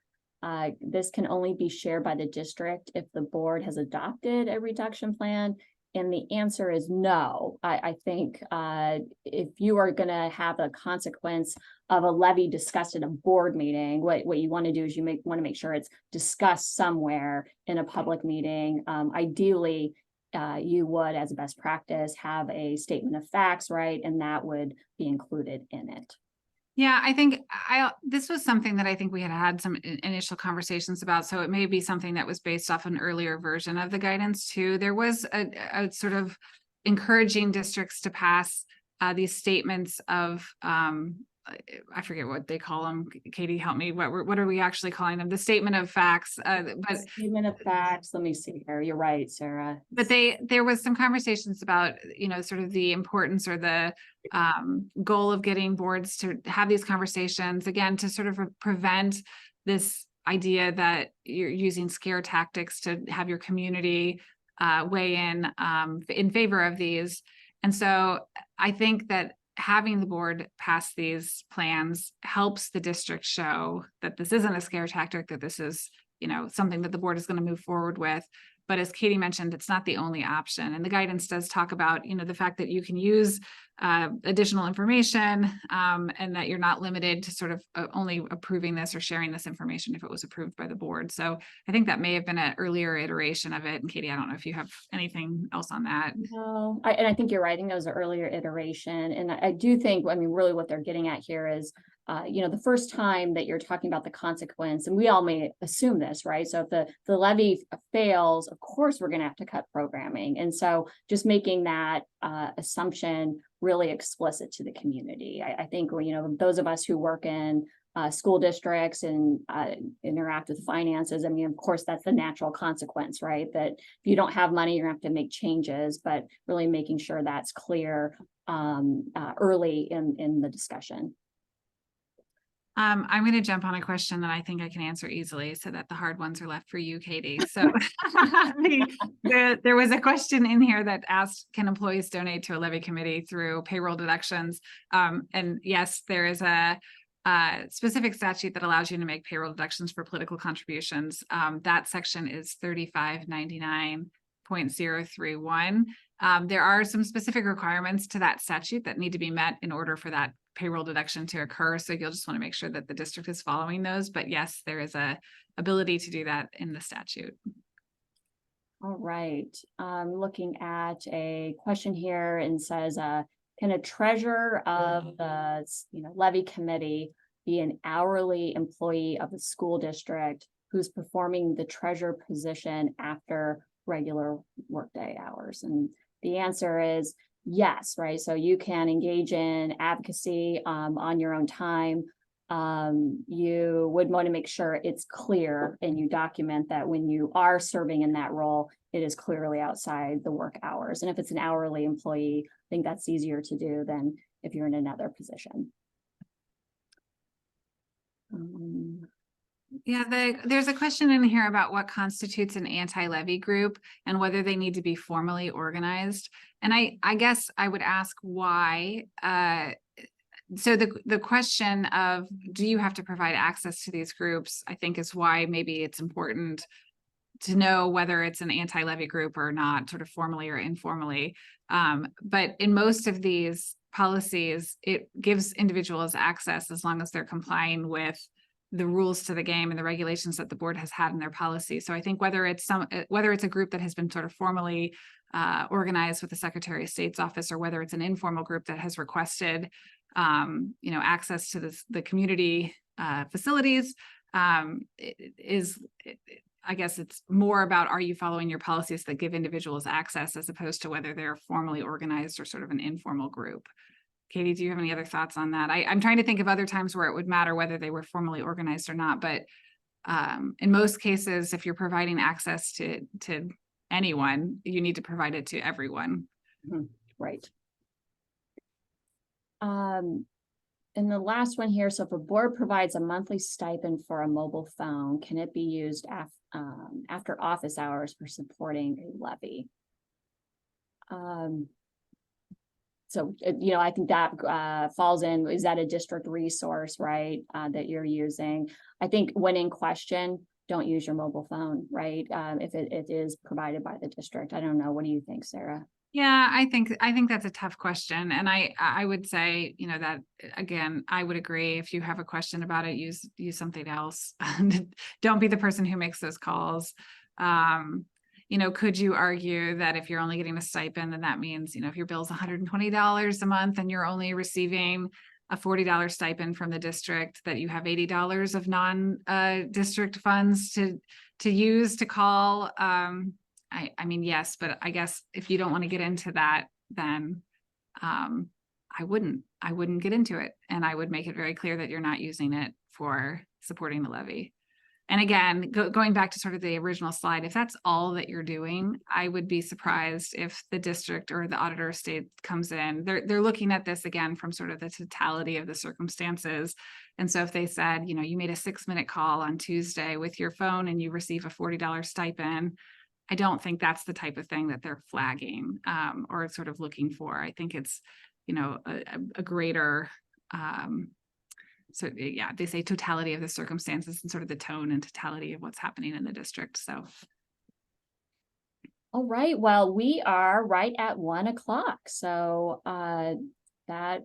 This can only be shared by the district if the board has adopted a reduction plan. And the answer is no. I think if you are going to have a consequence of a levy discussed at a board meeting, what you want to do is you want to make sure it's discussed somewhere in a public meeting. Ideally, you would, as a best practice, have a statement of facts, right? And that would be included in it. Yeah, I think this was something that I think we had some initial conversations about. So it may be something that was based off an earlier version of the guidance too. There was a sort of encouraging districts to pass these statements of, I forget what they call them. Katie, help me. What are we actually calling them? The statement of facts. But statement of facts. Let me see here. You're right, Sarah. But there was some conversations about, sort of the importance or the goal of getting boards to have these conversations, again, to sort of prevent this idea that you're using scare tactics to have your community weigh in favor of these. And so I think that having the board pass these plans helps the district show that this isn't a scare tactic, that this is, something that the board is going to move forward with. But as Katie mentioned, it's not the only option. And the guidance does talk about, the fact that you can use additional information and that you're not limited to sort of only approving this or sharing this information if it was approved by the board. So I think that may have been an earlier iteration of it. And Katie, I don't know if you have anything else on that. No, and I think you're right. I think that was an earlier iteration. And I do think, really what they're getting at here is the first time that you're talking about the consequence, and we all may assume this, right? So if the levy fails, of course, we're going to have to cut programming. And so just making that assumption really explicit to the community. I think, those of us who work in school districts and interact with finances, I mean, of course, that's the natural consequence, right? That if you don't have money, you're going to have to make changes, but really making sure that's clear early in the discussion. I'm going to jump on a question that I think I can answer easily so that the hard ones are left for you, Katie. So there was a question in here that asked, can employees donate to a levy committee through payroll deductions? And yes, there is a specific statute that allows you to make payroll deductions for political contributions. That section is 3599.031. There are some specific requirements to that statute that need to be met in order for that payroll deduction to occur. So you'll just want to make sure that the district is following those. But yes, there is a ability to do that in the statute. All right. Looking at a question here and says, can a treasurer of the levy committee be an hourly employee of the school district who's performing the treasurer position after regular workday hours? And the answer is yes, right? So you can engage in advocacy on your own time. You would want to make sure it's clear and you document that when you are serving in that role, it is clearly outside the work hours. And if it's an hourly employee, I think that's easier to do than if you're in another position. Yeah, there's a question in here about what constitutes an anti-levy group and whether they need to be formally organized. And I guess I would ask why. So the question of, do you have to provide access to these groups, I think is why maybe it's important to know whether it's an anti-levy group or not, sort of formally or informally. But in most of these policies, it gives individuals access as long as they're complying with the rules to the game and the regulations that the board has had in their policy. So I think whether it's a group that has been sort of formally organized with the Secretary of State's office, or whether it's an informal group that has requested access to the community facilities, I guess it's more about, are you following your policies that give individuals access, as opposed to whether they're formally organized or sort of an informal group. Katie, do you have any other thoughts on that? I'm trying to think of other times where it would matter whether they were formally organized or not, but in most cases, if you're providing access to anyone, you need to provide it to everyone. Right. And the last one here, so if a board provides a monthly stipend for a mobile phone, can it be used after office hours for supporting a levy? So, I think that falls in, is that a district resource, right, that you're using? I think when in question, don't use your mobile phone, right? If it is provided by the district. I don't know. What do you think, Sarah? Yeah, I think that's a tough question. And I would say, that again, I would agree. If you have a question about it, use something else. Don't be the person who makes those calls. Could you argue that if you're only getting a stipend, then that means, if your bill's $120 a month and you're only receiving a $40 stipend from the district, that you have $80 of non-district funds to use to call? I mean, yes, but I guess if you don't want to get into that, then I wouldn't get into it. And I would make it very clear that you're not using it for supporting the levy. And again, going back to sort of the original slide, if that's all that you're doing, I would be surprised if the district or the auditor of state comes in. They're looking at this again from sort of the totality of the circumstances. And so if they said, you made a 6-minute call on Tuesday with your phone and you receive a $40 stipend, I don't think that's the type of thing that they're flagging or sort of looking for. I think it's, a greater, so yeah, they say totality of the circumstances and sort of the tone and totality of what's happening in the district. So. All right, well, we are right at 1 o'clock. So that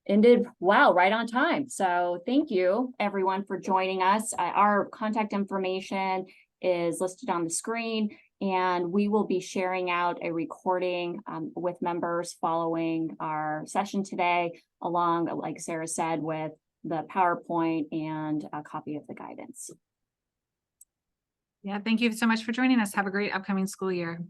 ended well, right on time. So thank you everyone for joining us. Our contact information is listed on the screen, and we will be sharing out a recording with members following our session today, along, like Sarah said, with the PowerPoint and a copy of the guidance. Yeah, thank you so much for joining us. Have a great upcoming school year.